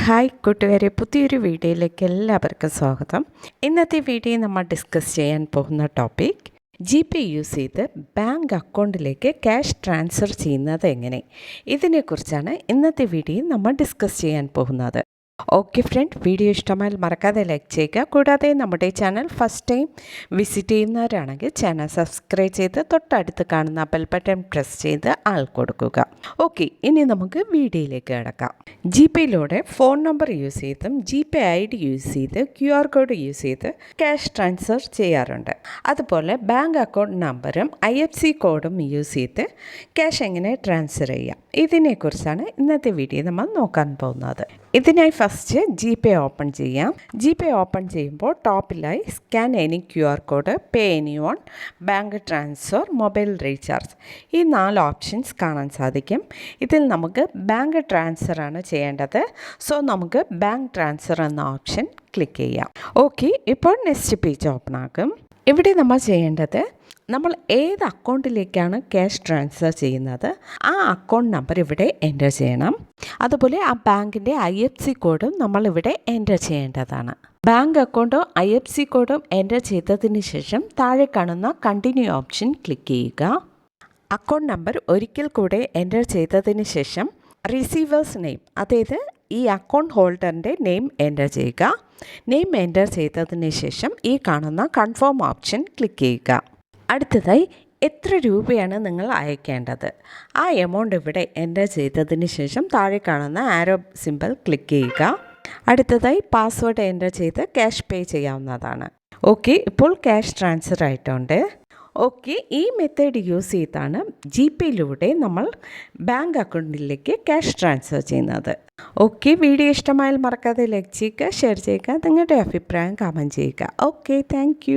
Hi കൂട്ടുകാരെ, പുതിയൊരു വീഡിയോയിലേക്ക് എല്ലാവർക്കും സ്വാഗതം. ഇന്നത്തെ വീഡിയോ നമ്മൾ ഡിസ്കസ് ചെയ്യാൻ പോകുന്ന ടോപ്പിക് GPay യൂസ് ചെയ്ത് ബാങ്ക് അക്കൗണ്ടിലേക്ക് ക്യാഷ് ട്രാൻസ്ഫർ ചെയ്യുന്നത് എങ്ങനെ. ഇതിനെക്കുറിച്ചാണ് ഇന്നത്തെ വീഡിയോ നമ്മൾ ഡിസ്കസ് ചെയ്യാൻ പോകുന്നത്. ഓക്കെ ഫ്രണ്ട്, വീഡിയോ ഇഷ്ടമായാൽ മറക്കാതെ ലൈക്ക് ചെയ്യുക. കൂടാതെ നമ്മുടെ ചാനൽ ഫസ്റ്റ് ടൈം വിസിറ്റ് ചെയ്യുന്നവരാണെങ്കിൽ ചാനൽ സബ്സ്ക്രൈബ് ചെയ്ത് തൊട്ടടുത്ത് കാണുന്ന ബെൽ ബട്ടൺ പ്രസ് ചെയ്ത് ആൾ കൊടുക്കുക. ഓക്കെ, ഇനി നമുക്ക് വീഡിയോയിലേക്ക് കിടക്കാം. GPayയിലൂടെ ഫോൺ നമ്പർ യൂസ് ചെയ്തും GPay ID യൂസ് ചെയ്ത് QR കോഡ് യൂസ് ചെയ്ത് ക്യാഷ് ട്രാൻസ്ഫർ ചെയ്യാറുണ്ട്. അതുപോലെ ബാങ്ക് അക്കൗണ്ട് നമ്പറും IFSC കോഡും യൂസ് ചെയ്ത് ക്യാഷ് എങ്ങനെ ട്രാൻസ്ഫർ ചെയ്യാം, ഇതിനെക്കുറിച്ചാണ് ഇന്നത്തെ വീഡിയോ നമ്മൾ നോക്കാൻ പോകുന്നത്. ഇതിനായി ഫസ്റ്റ് GPay ഓപ്പൺ ചെയ്യാം. GPay ഓപ്പൺ ചെയ്യുമ്പോൾ ടോപ്പിലായി scan any QR code, pay any one, bank transfer, mobile recharge, ഈ 4 ഓപ്ഷൻസ് കാണാൻ സാധിക്കും. ഇതിൽ നമുക്ക് ബാങ്ക് ട്രാൻസ്ഫർ ആണ് ചെയ്യേണ്ടത്. സോ നമുക്ക് ബാങ്ക് ട്രാൻസ്ഫർ എന്ന ഓപ്ഷൻ ക്ലിക്ക് ചെയ്യാം. ഓക്കെ, ഇപ്പോൾ നെക്സ്റ്റ് പേജ് ഓപ്പൺ ആകും. ഇവിടെ നമ്മൾ ചെയ്യേണ്ടത്, നമ്മൾ ഏത് അക്കൗണ്ടിലേക്കാണ് ക്യാഷ് ട്രാൻസ്ഫർ ചെയ്യുന്നത് ആ അക്കൗണ്ട് നമ്പർ ഇവിടെ എൻ്റർ ചെയ്യണം. അതുപോലെ ആ ബാങ്കിൻ്റെ IFSC കോഡും നമ്മളിവിടെ എൻ്റർ ചെയ്യേണ്ടതാണ്. ബാങ്ക് അക്കൗണ്ടും IFSC കോഡും എൻ്റർ ചെയ്തതിന് ശേഷം താഴെ കാണുന്ന കണ്ടിന്യൂ ഓപ്ഷൻ ക്ലിക്ക് ചെയ്യുക. അക്കൗണ്ട് നമ്പർ ഒരിക്കൽ കൂടെ എൻ്റർ ചെയ്തതിന് ശേഷം റിസീവേഴ്സ് നെയിം, അതായത് ഈ അക്കൗണ്ട് ഹോൾഡറിൻ്റെ നെയിം എൻ്റർ ചെയ്യുക. നെയിം എൻ്റർ ചെയ്തതിന് ശേഷം ഈ കാണുന്ന കൺഫേം ഓപ്ഷൻ ക്ലിക്ക് ചെയ്യുക. അടുത്തതായി എത്ര രൂപയാണ് നിങ്ങൾ അയക്കേണ്ടത് ആ എമൗണ്ട് ഇവിടെ എൻ്റർ ചെയ്തതിന് ശേഷം താഴെ കാണുന്ന ആരോ സിമ്പിൾ ക്ലിക്ക് ചെയ്യുക. അടുത്തതായി പാസ്വേഡ് എൻ്റർ ചെയ്ത് ക്യാഷ് പേ ചെയ്യാവുന്നതാണ്. ഓക്കെ, ഇപ്പോൾ ക്യാഷ് ട്രാൻസ്ഫർ ആയിട്ടുണ്ട്. ഓക്കെ, ഈ മെത്തേഡ് യൂസ് ചെയ്താണ് GPayയിലൂടെ നമ്മൾ ബാങ്ക് അക്കൗണ്ടിലേക്ക് ക്യാഷ് ട്രാൻസ്ഫർ ചെയ്യുന്നത്. ഓക്കെ, വീഡിയോ ഇഷ്ടമായാൽ മറക്കാതെ ലൈക്ക് ചെയ്യുക, ഷെയർ ചെയ്യുക, നിങ്ങളുടെ അഭിപ്രായം കമൻറ്റ് ചെയ്യുക. Okay, thank